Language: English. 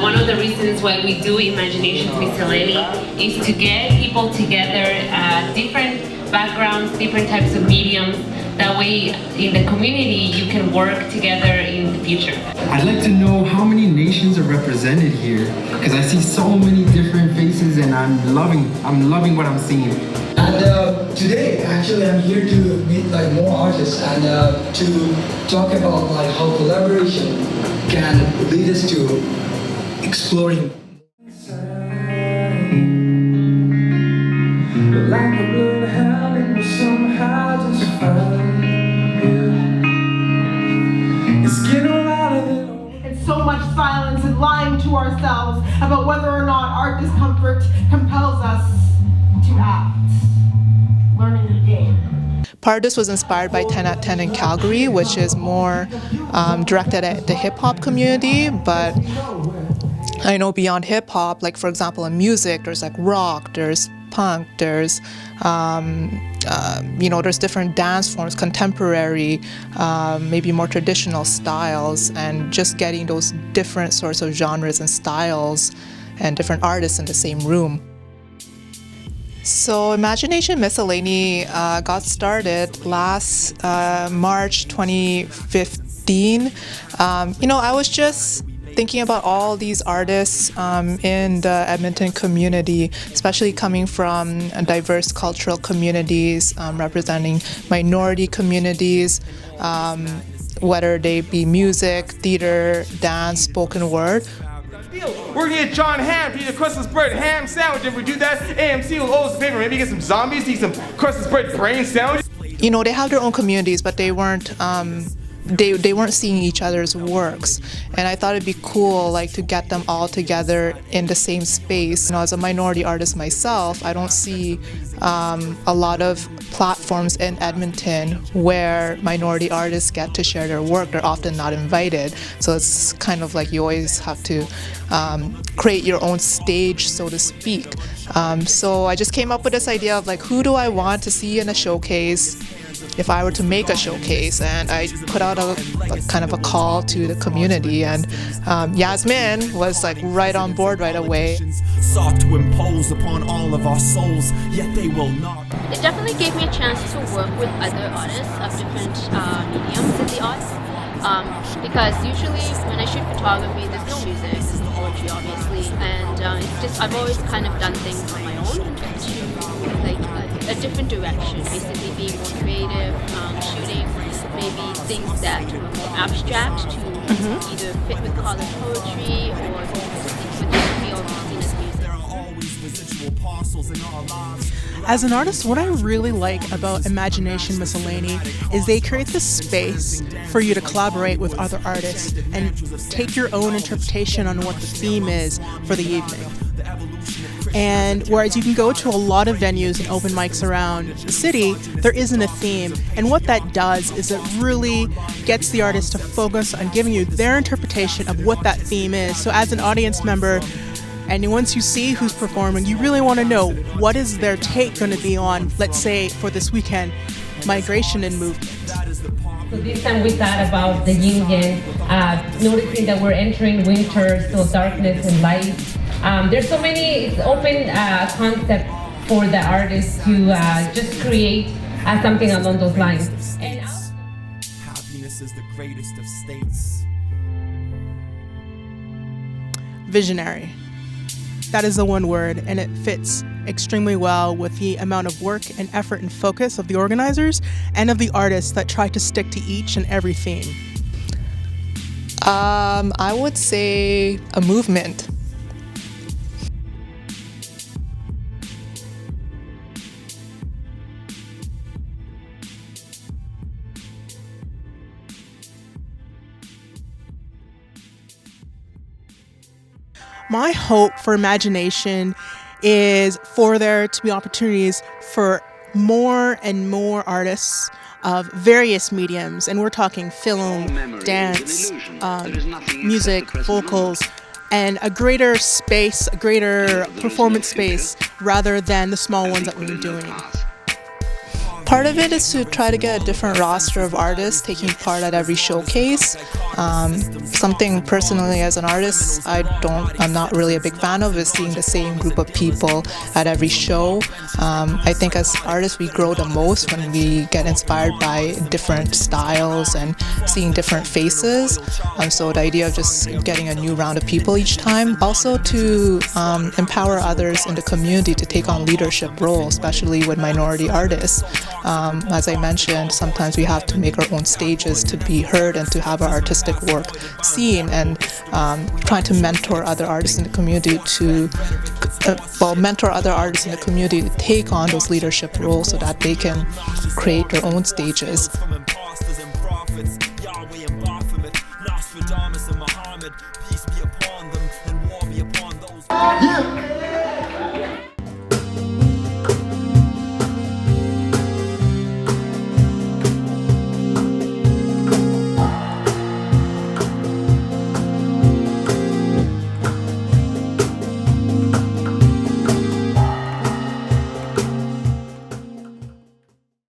One of the reasons why we do Imaginations Miscellany is to get people together, different backgrounds, different types of mediums. That way, in the community, you can work together in the future. I'd like to know how many nations are represented here, because I see so many different faces, and I'm loving what I'm seeing. And today, actually, I'm here to meet like more artists and to talk about like how collaboration can lead us to exploring. Like a blue hell, we somehow just find you. It's getting louder than. And so much silence and lying to ourselves about whether or not our discomfort compels us to act. Learning the game. Part of this was inspired by 10 at 10 in Calgary, which is more directed at the hip-hop community, but I know beyond hip-hop, like for example in music, there's like rock, there's punk, there's there's different dance forms, contemporary, maybe more traditional styles, and just getting those different sorts of genres and styles and different artists in the same room. So Imagination Miscellany got started last March 2015. I was just thinking about all these artists in the Edmonton community, especially coming from diverse cultural communities, representing minority communities, whether they be music, theater, dance, spoken word. We're gonna get John Hamm to eat a crustless bread ham sandwich. If we do that, AMC will owe us a favor. Maybe get some zombies to eat some crustless bread brain sandwich. They have their own communities, but they weren't they weren't seeing each other's works, and I thought it'd be cool to get them all together in the same space. As a minority artist myself, I don't see a lot of platforms in Edmonton where minority artists get to share their work. They're often not invited, so it's kind of like you always have to create your own stage, so to speak. So I just came up with this idea of who do I want to see in a showcase if I were to make a showcase, and I put out a kind of a call to the community, and Yasmin was right on board right away. Sought to impose upon all of our souls, yet they will not. It definitely gave me a chance to work with other artists of different mediums in the arts, because usually when I shoot photography, there's no music, there's no poetry obviously, and I've always kind of done things on my own to a different direction, basically being more creative, shooting maybe things that were more abstract to either fit with college poetry or with the field seen as music. There are always residual parcels in our lives. As an artist, what I really like about Imagination Miscellany is they create this space for you to collaborate with other artists and take your own interpretation on what the theme is for the evening. And whereas you can go to a lot of venues and open mics around the city, there isn't a theme. And what that does is it really gets the artist to focus on giving you their interpretation of what that theme is. So as an audience member, and once you see who's performing, you really want to know what is their take going to be on, let's say for this weekend, migration and movement. So this time we thought about the yin-yang, noticing that we're entering winter, so darkness and light. There's so many, it's open concept for the artist to just create something along those lines. And happiness is the greatest of states. Visionary. That is the one word, and it fits extremely well with the amount of work and effort and focus of the organizers and of the artists that try to stick to each and every theme. I would say a movement. My hope for Imagination is for there to be opportunities for more and more artists of various mediums, and we're talking film, dance, music, vocals, and a greater space, a greater performance space, rather than the small ones that we've been doing. Part of it is to try to get a different roster of artists taking part at every showcase. Something personally as an artist I'm not really a big fan of is seeing the same group of people at every show. I think as artists we grow the most when we get inspired by different styles and seeing different faces. So the idea of just getting a new round of people each time. Also to empower others in the community to take on leadership roles, especially with minority artists. As I mentioned, sometimes we have to make our own stages to be heard and to have our artistic work seen, and trying to mentor other artists in the community to take on those leadership roles so that they can create their own stages. Yeah.